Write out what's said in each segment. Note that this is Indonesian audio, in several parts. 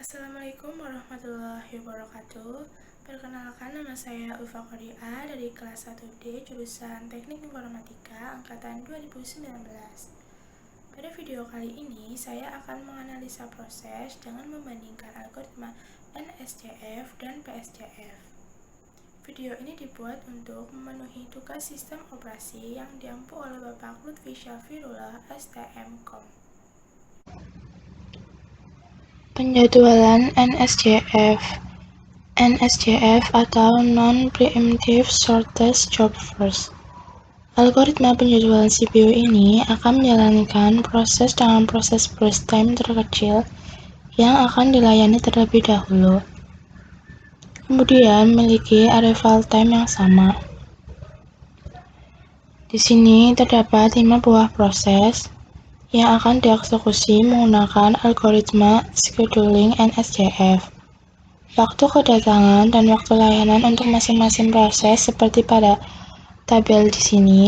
Assalamualaikum warahmatullahi wabarakatuh. Perkenalkan, nama saya Ulfa Kodia dari kelas 1D jurusan Teknik Informatika angkatan 2019. Pada video kali ini, saya akan menganalisa proses dengan membandingkan algoritma NSCF dan PSCF. Video ini dibuat untuk memenuhi tugas sistem operasi yang diampu oleh Bapak Lutfi Syafirullah, STM.Com. Penjadwalan NSCF. NSCF atau Non-Preemptive Shortest Job First. Algoritma penjadwalan CPU ini akan menjalankan proses dengan proses burst time terkecil yang akan dilayani terlebih dahulu. Kemudian memiliki arrival time yang sama. Di sini terdapat 5 buah proses yang akan dieksekusi menggunakan algoritma scheduling NSCF. Waktu kedatangan dan waktu layanan untuk masing-masing proses seperti pada tabel di sini.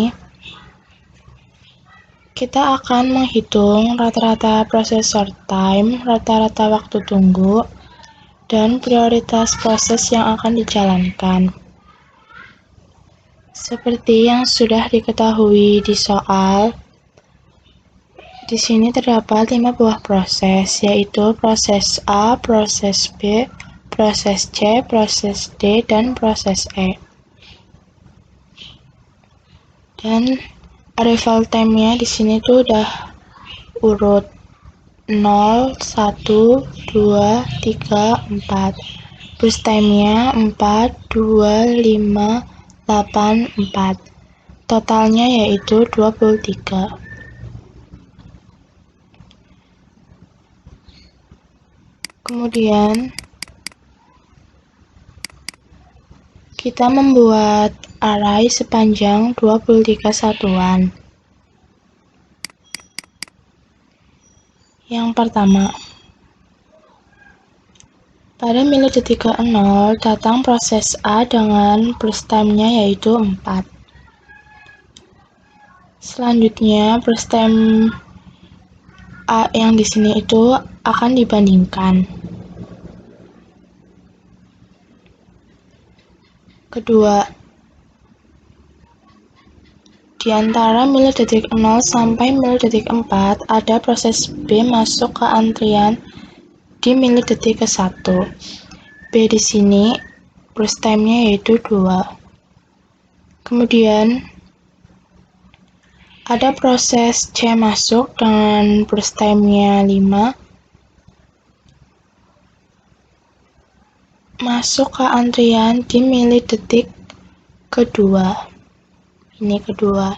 Kita akan menghitung rata-rata processor time, rata-rata waktu tunggu, dan prioritas proses yang akan dijalankan. Seperti yang sudah diketahui di soal, di sini terdapat 5 buah proses, yaitu proses A, proses B, proses C, proses D, dan proses E. Dan arrival time-nya di sini tuh udah urut 0, 1, 2, 3, 4. Burst time-nya 4, 2, 5, 8, 4. Totalnya yaitu 23. Kemudian kita membuat array sepanjang 23 satuan. Yang pertama, pada milidetik ke-0 datang proses A dengan burst time-nya yaitu 4. Selanjutnya burst time A yang di sini itu akan dibandingkan. Kedua, di antara milidetik 0 sampai milidetik 4 ada proses B masuk ke antrian di milidetik ke-1. B di sini burst time-nya yaitu 2. Kemudian ada proses C masuk dengan burst time-nya 5. Masuk ke antrian di milidetik kedua. Ini kedua.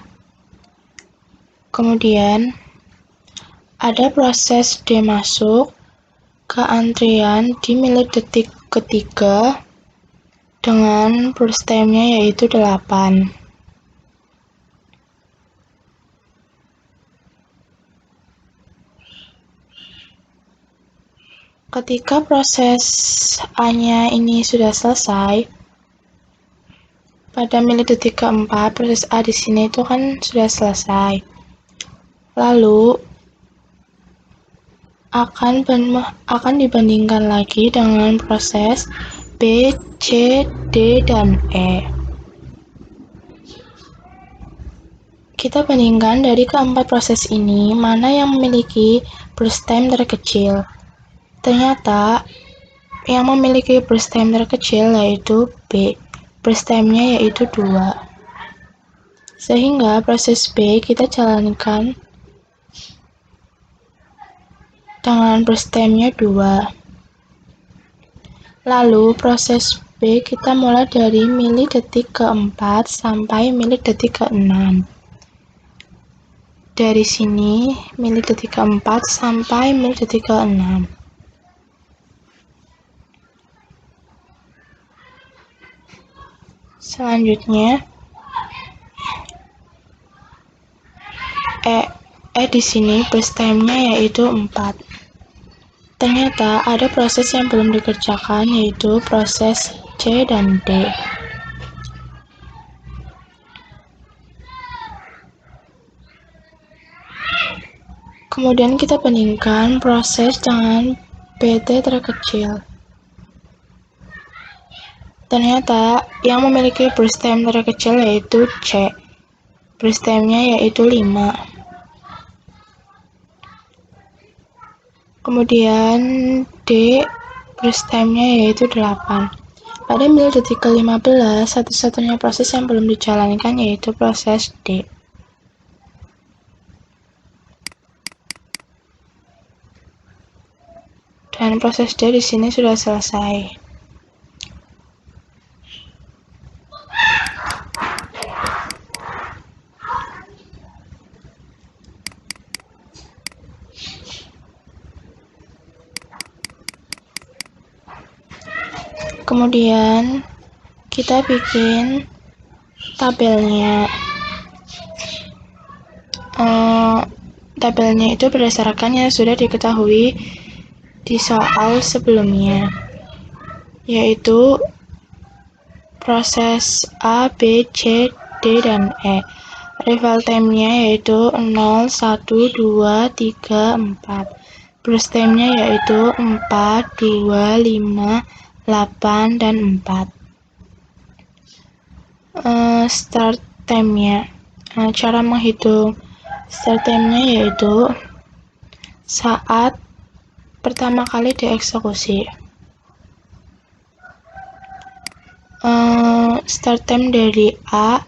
Kemudian ada proses D masuk ke antrian di milidetik ketiga dengan burst time-nya yaitu 8. Ketika proses A-nya ini sudah selesai, pada milidetik keempat, proses A di sini itu kan sudah selesai. Lalu akan dibandingkan lagi dengan proses B, C, D, dan E. Kita bandingkan dari keempat proses ini, mana yang memiliki burst time terkecil. Ternyata yang memiliki burst time terkecil yaitu B. Burst time-nya yaitu 2. Sehingga proses B kita jalankan dengan burst time-nya 2. Lalu proses B kita mulai dari milidetik ke-4 sampai milidetik ke-6. Dari sini milidetik ke-4 sampai milidetik ke-6. Selanjutnya E di sini burst time-nya yaitu 4. Ternyata ada proses yang belum dikerjakan yaitu proses C dan D. Kemudian kita bandingkan proses dengan PT terkecil. Ternyata yang memiliki burst time terkecil yaitu C. Burst time-nya yaitu 5. Kemudian D, burst time-nya yaitu 8. Pada milidetik ke-15, satu-satunya proses yang belum dijalankan yaitu proses D. Dan proses D di sini sudah selesai. Kemudian kita bikin tabelnya. Tabelnya itu berdasarkan yang sudah diketahui di soal sebelumnya, yaitu proses A, B, C, D, dan E. Arrival time-nya yaitu 0, 1, 2, 3, 4. Burst time-nya yaitu 4, 2, 5, 8, dan 4. Start time-nya. Cara menghitung start time-nya yaitu saat pertama kali dieksekusi. Start time dari A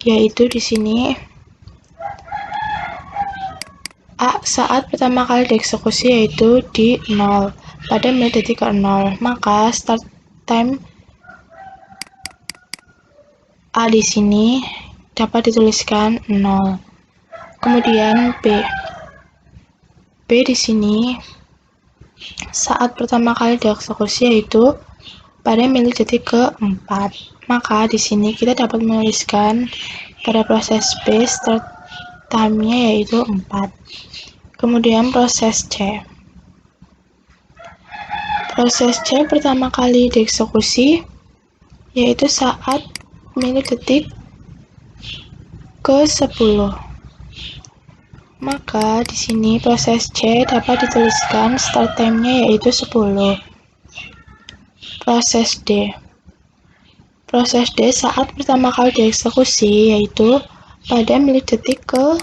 yaitu di sini A saat pertama kali dieksekusi yaitu di 0 pada milidetik ke-0, maka start time A di sini dapat dituliskan 0. Kemudian B di sini saat pertama kali dieksekusi yaitu pada milidetik ke-4, maka di sini kita dapat menuliskan pada proses B start time-nya yaitu 4. Kemudian proses C. Proses C pertama kali dieksekusi yaitu saat milidetik ke-10. Maka di sini proses C dapat dituliskan start time-nya yaitu 10. Proses D. Proses D saat pertama kali dieksekusi yaitu pada milidetik ke-15.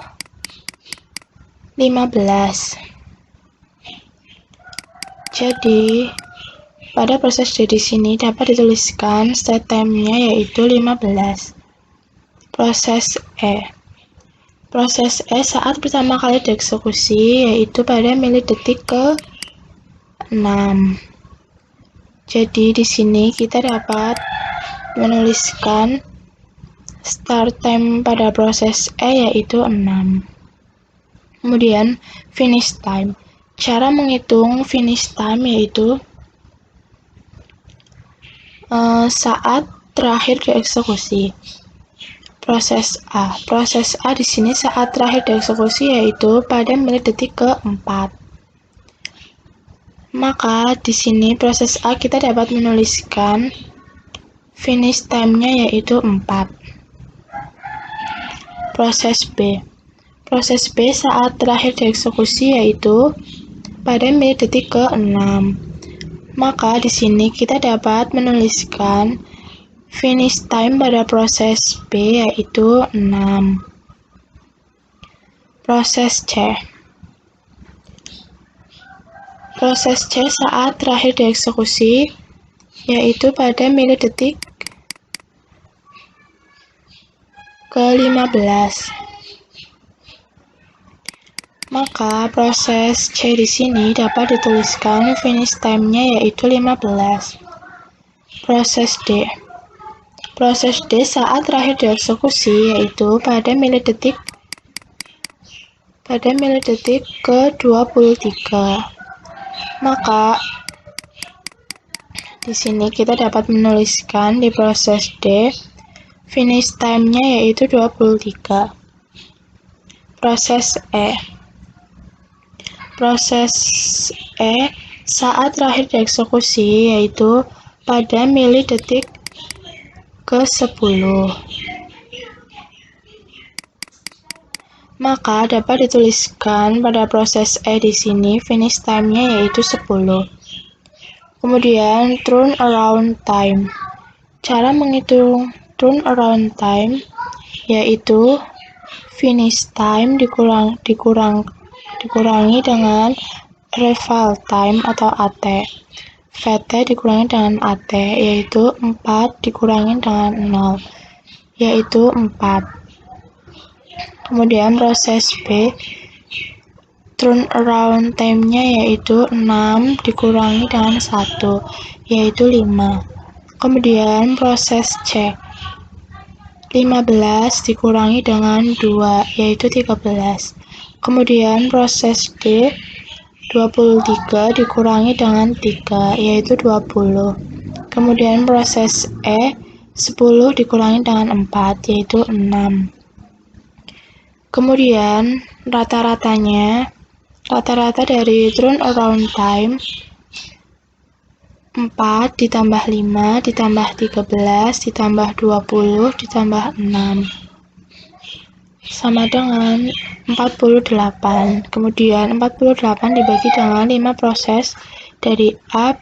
Jadi, pada proses D di sini dapat dituliskan start time-nya yaitu 15. Proses E. Proses E saat pertama kali dieksekusi yaitu pada milidetik ke-6. Jadi di sini kita dapat menuliskan start time pada proses E yaitu 6. Kemudian finish time. Cara menghitung finish time yaitu saat terakhir dieksekusi. Proses A. Proses A di sini saat terakhir dieksekusi yaitu pada milidetik ke-4. Maka di sini proses A kita dapat menuliskan finish time-nya yaitu 4. Proses B. Proses B saat terakhir dieksekusi yaitu pada milidetik ke-6. Maka di sini kita dapat menuliskan finish time pada proses B yaitu 6. Proses C. Proses C saat terakhir dieksekusi yaitu pada milidetik ke-15. Maka proses C di sini dapat dituliskan finish time-nya yaitu 15. Proses D. Proses D saat terakhir dieksekusi yaitu pada milidetik ke-23. Maka di sini kita dapat menuliskan di proses D finish time-nya yaitu 23. Proses E. Proses E saat terakhir dieksekusi yaitu pada milidetik ke-10. Maka dapat dituliskan pada proses E di sini finish time-nya yaitu 10. Kemudian turnaround time. Cara menghitung turnaround time yaitu finish time dikurangi dengan arrival time atau AT. VT dikurangi dengan AT yaitu 4 dikurangi dengan 0 yaitu 4. Kemudian proses B, turnaround time-nya yaitu 6 dikurangi dengan 1, yaitu 5. Kemudian proses C, 15 dikurangi dengan 2, yaitu 13. Kemudian proses D, 23 dikurangi dengan 3, yaitu 20. Kemudian proses E, 10 dikurangi dengan 4, yaitu 6. Kemudian rata-rata dari turnaround time 4 ditambah 5 ditambah 13 ditambah 20 ditambah 6 sama dengan 48. Kemudian 48 dibagi dengan 5 proses dari A,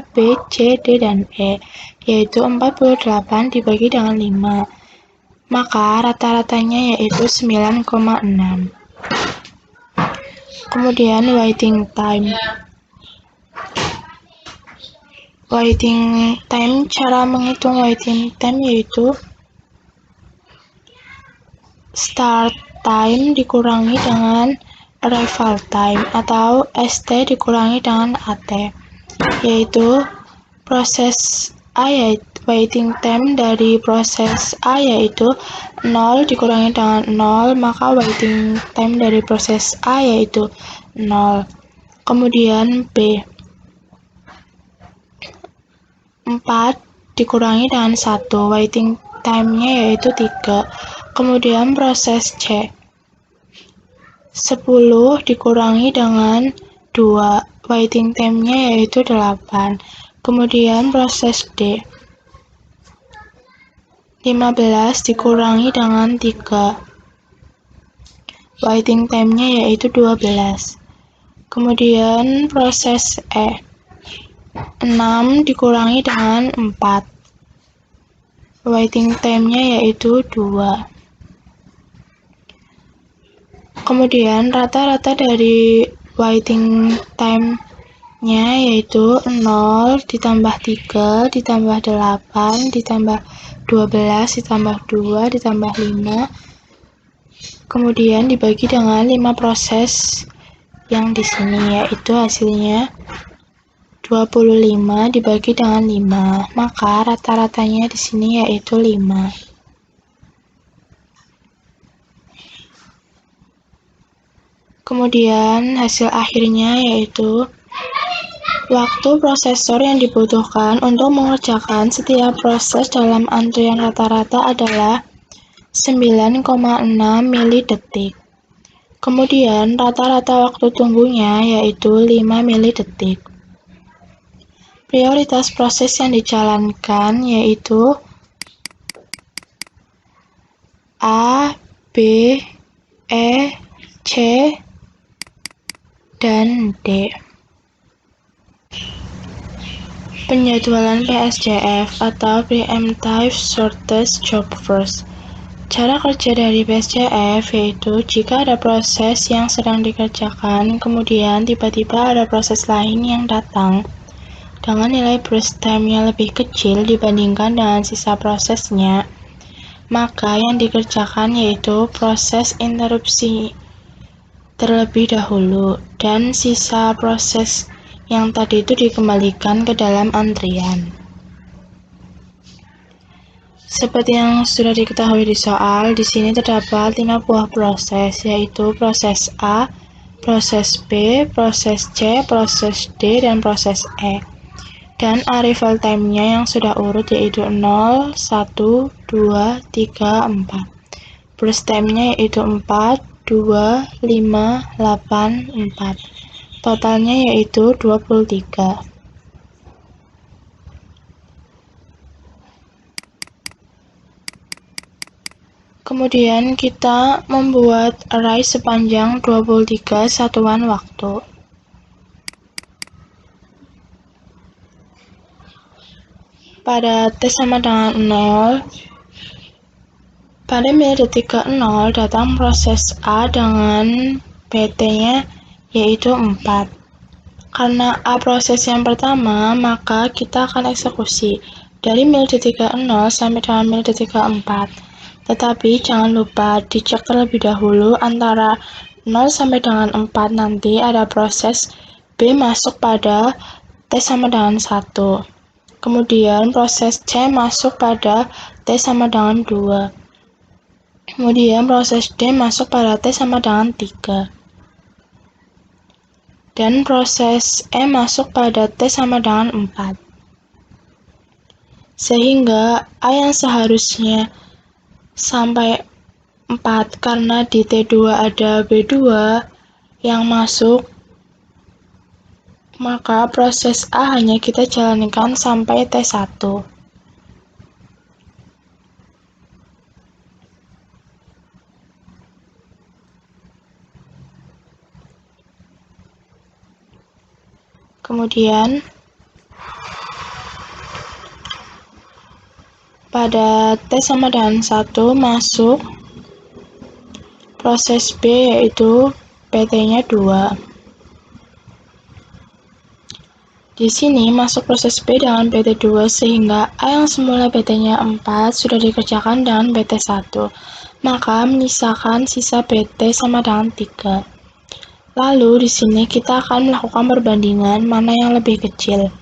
B, C, D, dan E, yaitu 48 dibagi dengan 5. Maka rata-ratanya yaitu 9,6. Kemudian waiting time. Cara menghitung waiting time yaitu start time dikurangi dengan arrival time atau ST dikurangi dengan AT, yaitu proses A yaitu waiting time dari proses A yaitu 0 dikurangi dengan 0, maka waiting time dari proses A yaitu 0. Kemudian B, 4 dikurangi dengan 1, waiting time-nya yaitu 3. Kemudian proses C, 10 dikurangi dengan 2, waiting time-nya yaitu 8. Kemudian proses D, 15 dikurangi dengan 3, waiting time-nya yaitu 12. Kemudian proses E, 6 dikurangi dengan 4, waiting time-nya yaitu 2. Kemudian rata-rata dari waiting time-nya yaitu 0 ditambah 3 ditambah 8 ditambah 12 ditambah 2 ditambah 5, kemudian dibagi dengan 5 proses yang di sini, yaitu hasilnya 25 dibagi dengan 5, maka rata-ratanya di sini yaitu 5. Kemudian hasil akhirnya yaitu waktu prosesor yang dibutuhkan untuk mengerjakan setiap proses dalam antrian rata-rata adalah 9,6 milidetik. Kemudian rata-rata waktu tunggunya yaitu 5 milidetik. Prioritas proses yang dijalankan yaitu A, B, E, C, dan D. Penjadwalan PSJF atau Preemptive Shortest Job First. Cara kerja dari PSJF yaitu jika ada proses yang sedang dikerjakan, kemudian tiba-tiba ada proses lain yang datang dengan nilai burst time-nya lebih kecil dibandingkan dengan sisa prosesnya, maka yang dikerjakan yaitu proses interupsi terlebih dahulu, dan sisa proses yang tadi itu dikembalikan ke dalam antrian. Seperti yang sudah diketahui di soal, di sini terdapat 5 buah proses, yaitu proses A, proses B, proses C, proses D, dan proses E. Dan arrival time-nya yang sudah urut yaitu 0, 1, 2, 3, 4. Burst time-nya yaitu 4, 2, 5, 8, 4. Totalnya yaitu 23. Kemudian kita membuat array sepanjang 23 satuan waktu. Pada T sama dengan 0, pada milidetik ke-0 datang proses A dengan PT-nya yaitu 4. Karena A proses yang pertama, maka kita akan eksekusi dari milidetik ke-0 sampai dengan milidetik ke-4. Tetapi jangan lupa dicek terlebih dahulu antara 0 sampai dengan 4 nanti ada proses B masuk pada T sama dengan 1. Kemudian proses C masuk pada T sama dengan 2. Kemudian proses D masuk pada T sama dengan 3. Dan proses E masuk pada T sama dengan 4. Sehingga A yang seharusnya sampai 4 karena di T2 ada B2 yang masuk, maka proses A hanya kita jalankan sampai T1. Kemudian pada T sama dengan 1 masuk proses B yaitu PT-nya 2. Di sini masuk proses B dengan PT2 sehingga A yang semula PT-nya 4 sudah dikerjakan dengan PT1. Maka menyisakan sisa PT sama dengan 3. Lalu di sini kita akan melakukan perbandingan mana yang lebih kecil.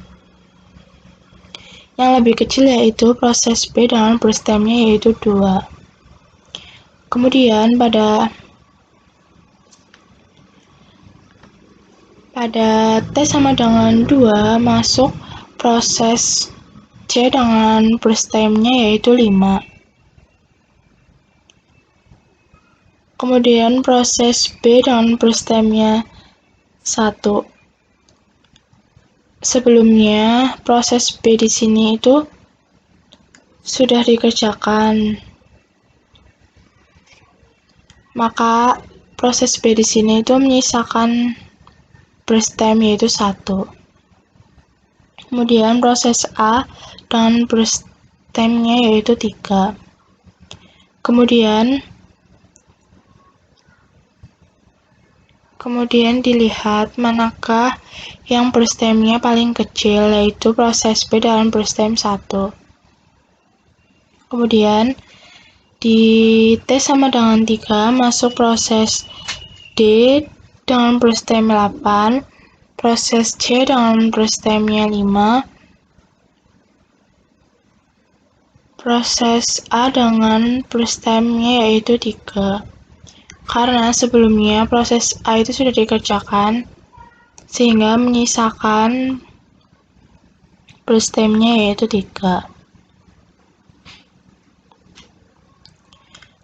Yang lebih kecil yaitu proses B dengan berstemnya yaitu 2. Kemudian pada T sama dengan 2 masuk proses C dengan berstemnya yaitu 5. Kemudian proses B dengan berstemnya 1. Sebelumnya proses B di sini itu sudah dikerjakan. Maka proses B di sini itu menyisakan berstem yaitu 1. Kemudian proses A dengan berstemnya yaitu 3. Kemudian dilihat manakah yang berstemnya paling kecil, yaitu proses B dengan berstem 1. Kemudian di T sama dengan 3 masuk proses D dengan berstem 8, proses C dengan berstemnya 5, proses A dengan berstemnya yaitu 3. Karena sebelumnya proses A itu sudah dikerjakan, sehingga menyisakan berstemnya yaitu 3.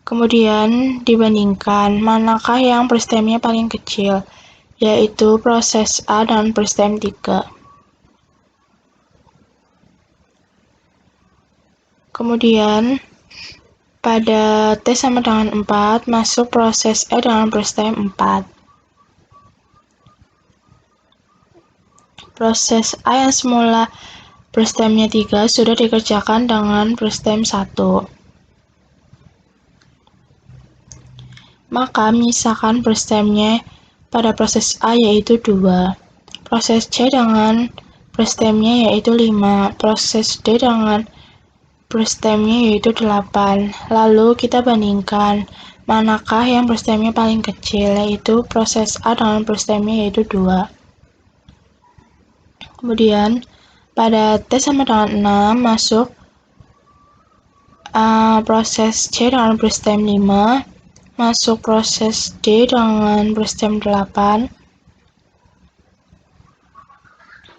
Kemudian dibandingkan manakah yang berstemnya paling kecil, yaitu proses A dan berstem 3. Kemudian pada T sama dengan 4 masuk proses E dengan berstem 4. Proses A yang semula berstemnya 3 sudah dikerjakan dengan berstem 1. Maka menyisakan berstemnya pada proses A yaitu 2. Proses C dengan berstemnya yaitu 5. Proses D dengan berstemnya yaitu 8. Lalu kita bandingkan manakah yang berstemnya paling kecil, yaitu proses A dengan berstemnya yaitu 2. Kemudian pada T sama dengan 6 masuk proses C dengan berstem 5, masuk proses D dengan berstem 8,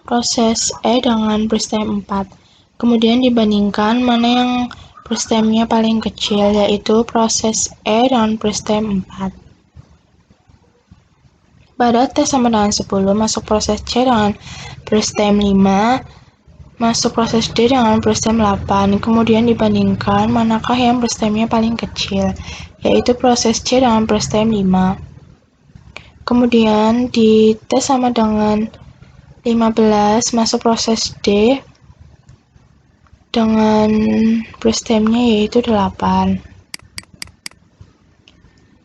proses E dengan berstem 4. Kemudian dibandingkan mana yang berstemnya paling kecil, yaitu proses E dengan berstem 4. Pada T sama dengan 10 masuk proses C dengan berstem 5, masuk proses D dengan burst time 8, kemudian dibandingkan manakah yang burst time-nya paling kecil, yaitu proses C dengan burst time 5. Kemudian di T sama dengan 15 masuk proses D dengan burst time-nya yaitu 8.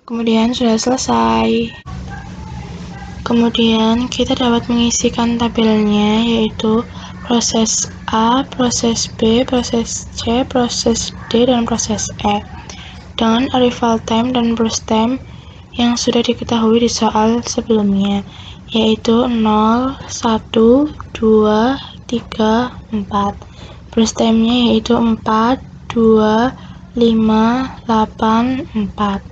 Kemudian sudah selesai. Kemudian kita dapat mengisikan tabelnya yaitu proses A, proses B, proses C, proses D, dan proses E dengan arrival time dan burst time yang sudah diketahui di soal sebelumnya, yaitu 0, 1, 2, 3, 4. Burst time-nya yaitu 4, 2, 5, 8, 4.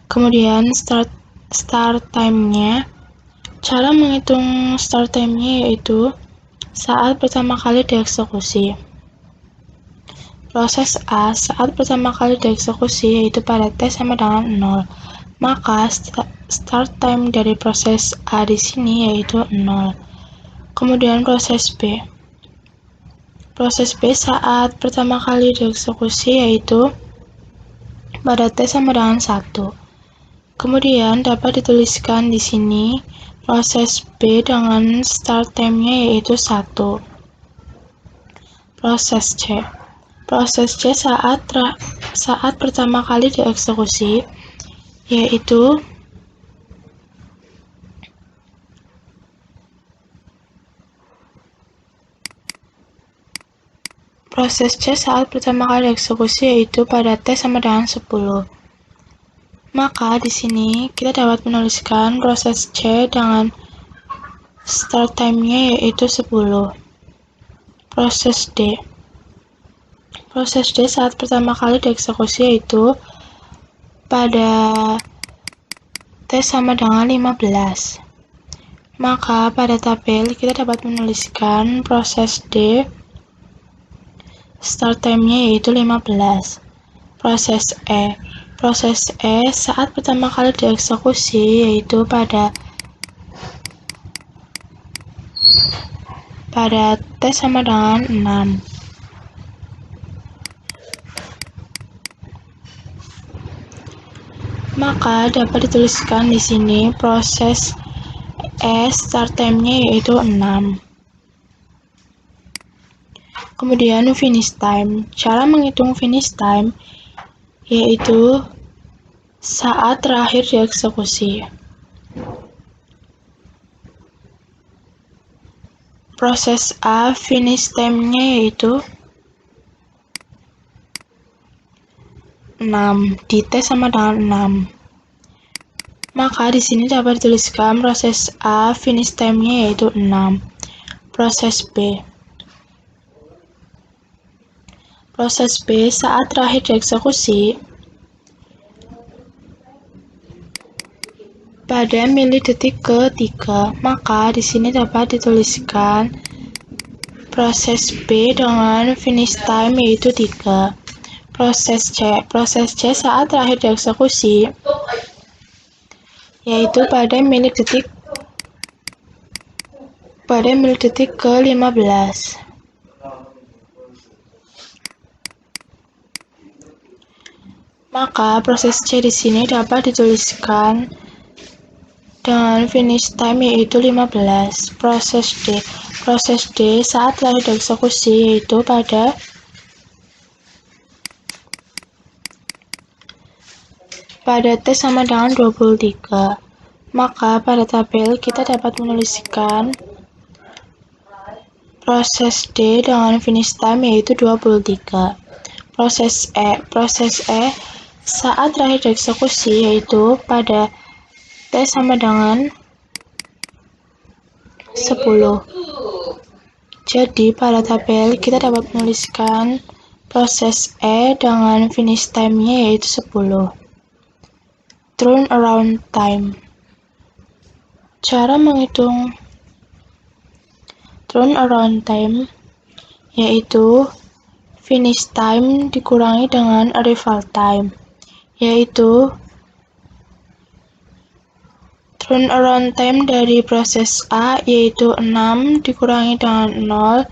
Kemudian start time-nya. Cara menghitung start time-nya yaitu saat pertama kali dieksekusi. Proses A saat pertama kali dieksekusi yaitu pada T sama dengan 0. Maka start time dari proses A di sini yaitu 0. Kemudian proses B. Proses B saat pertama kali dieksekusi yaitu pada T sama dengan 1. Kemudian dapat dituliskan di sini proses B dengan start time-nya yaitu 1. Proses C. Proses C saat pertama kali dieksekusi yaitu pada T sama dengan 10. Maka di sini kita dapat menuliskan proses C dengan start time-nya yaitu 10. Proses D. Proses D saat pertama kali dieksekusi yaitu pada T sama dengan 15. Maka pada tabel kita dapat menuliskan proses D start time-nya yaitu 15. Proses E. Proses E saat pertama kali dieksekusi yaitu pada T sama dengan 6. Maka dapat dituliskan di sini proses E start time-nya yaitu 6. Kemudian finish time. Cara menghitung finish time yaitu saat terakhir dieksekusi. Proses A finish time-nya yaitu 6, di T sama dengan 6. Maka di sini dapat dituliskan proses A finish time-nya yaitu 6. Proses B. Proses B saat terakhir dieksekusi pada milidetik ke-3. Maka di sini dapat dituliskan proses B dengan finish time yaitu 3. Proses C. Proses C saat terakhir dieksekusi yaitu pada milidetik ke-15. Maka proses C di sini dapat dituliskan dengan finish time yaitu 15. Proses D. Proses D saat terakhir dieksekusi yaitu pada T sama dengan 23. Maka pada tabel kita dapat menuliskan proses D dengan finish time yaitu 23. Proses E. Proses E saat terakhir dieksekusi yaitu pada T sama dengan 10. Jadi pada tabel kita dapat menuliskan proses E dengan finish time-nya yaitu 10. Turnaround time. Cara menghitung turnaround time yaitu finish time dikurangi dengan arrival time, yaitu turnaround time dari proses A yaitu 6 dikurangi dengan 0,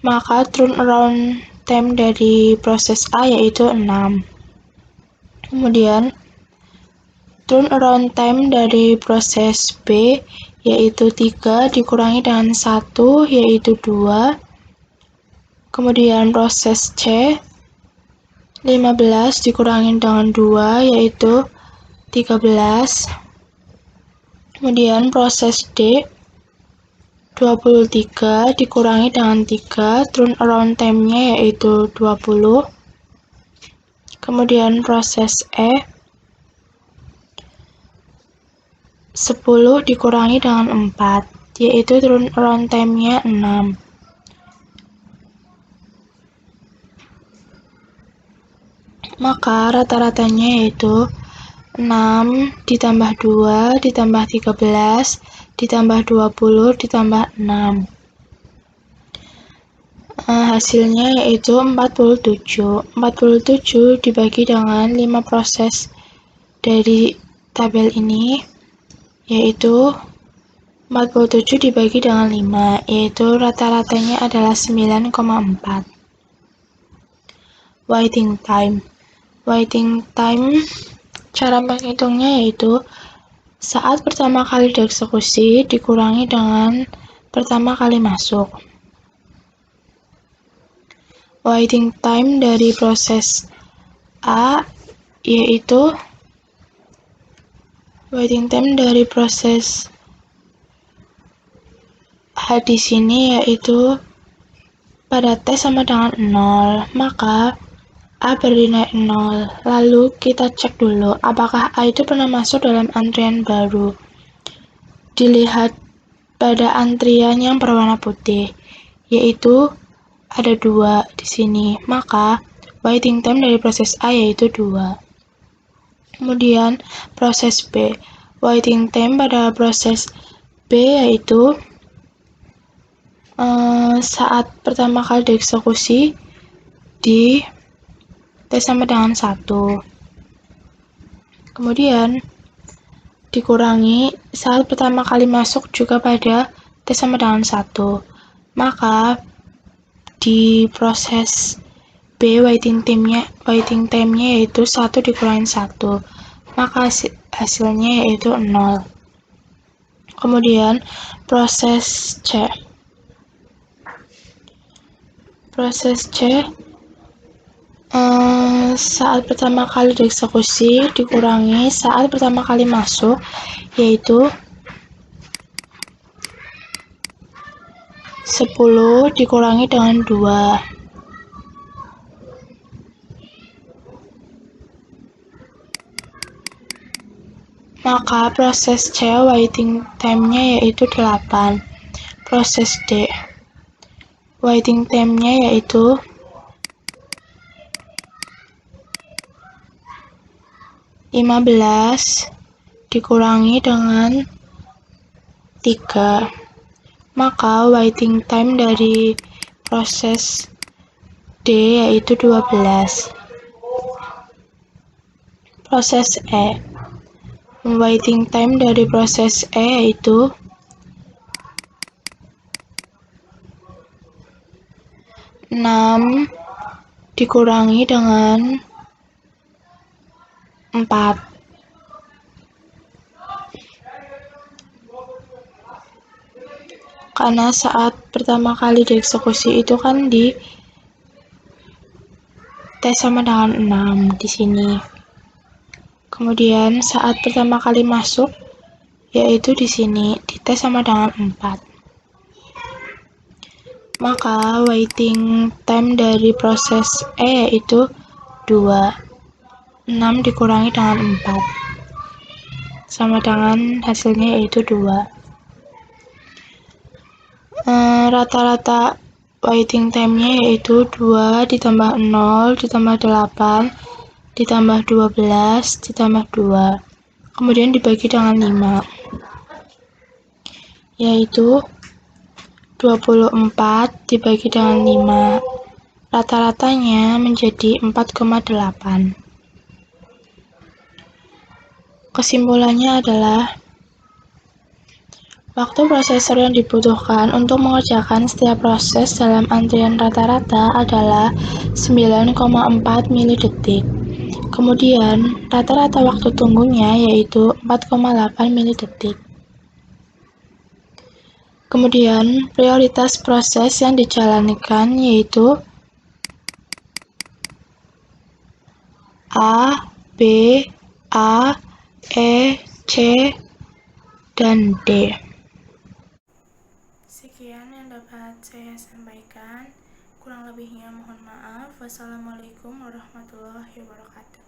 maka turnaround time dari proses A yaitu 6. Kemudian turnaround time dari proses B yaitu 3 dikurangi dengan 1 yaitu 2. Kemudian proses C 15 dikurangi dengan 2 yaitu 13. Kemudian proses D 23 dikurangi dengan 3, turnaround time-nya yaitu 20. Kemudian proses E 10 dikurangi dengan 4, yaitu turnaround time-nya 6. Maka rata-ratanya yaitu 6 ditambah 2 ditambah 13 ditambah 20 ditambah 6. Hasilnya yaitu 47. 47 dibagi dengan 5 proses dari tabel ini, yaitu 47 dibagi dengan 5, yaitu rata-ratanya adalah 9,4. Waiting time. Waiting time, cara menghitungnya yaitu saat pertama kali dieksekusi dikurangi dengan pertama kali masuk. Waiting time dari proses A yaitu waiting time dari proses A di sini yaitu pada T sama dengan 0, maka A bernilai 0. Lalu kita cek dulu apakah A itu pernah masuk dalam antrian baru. Dilihat pada antrian yang berwarna putih, yaitu ada 2 di sini, maka waiting time dari proses A yaitu 2. Kemudian proses B. Waiting time pada proses B yaitu saat pertama kali dieksekusi di T sama dengan 1. Kemudian dikurangi saat pertama kali masuk juga pada T sama dengan 1. Maka di proses B waiting time-nya yaitu 1 dikurangi 1. Maka hasilnya yaitu 0. Kemudian proses C. Proses C saat pertama kali dieksekusi dikurangi saat pertama kali masuk, yaitu 10 dikurangi dengan 2. Maka proses C waiting time-nya yaitu 8. Proses D waiting time-nya yaitu 15 dikurangi dengan 3. Maka waiting time dari proses D yaitu 12. Proses E. Waiting time dari proses E yaitu 6 dikurangi dengan 4. Karena saat pertama kali dieksekusi itu kan di T sama dengan 6 di sini. Kemudian saat pertama kali masuk yaitu di sini di T sama dengan 4. Maka waiting time dari proses E yaitu 2. 6 dikurangi dengan 4 sama dengan hasilnya yaitu 2. Rata-rata waiting time-nya yaitu 2 ditambah 0 ditambah 8 ditambah 12 ditambah 2, kemudian dibagi dengan 5, yaitu 24 dibagi dengan 5, rata-ratanya menjadi 4,8. Kesimpulannya adalah Waktu prosesor yang dibutuhkan untuk mengerjakan setiap proses dalam antrian rata-rata adalah 9,4 milidetik. Kemudian, rata-rata waktu tunggunya yaitu 4,8 milidetik. Kemudian, prioritas proses yang dijalankan yaitu A, B, A, E, C, dan D. Sekian yang dapat saya sampaikan. Kurang lebihnya mohon maaf. Wassalamualaikum warahmatullahi wabarakatuh.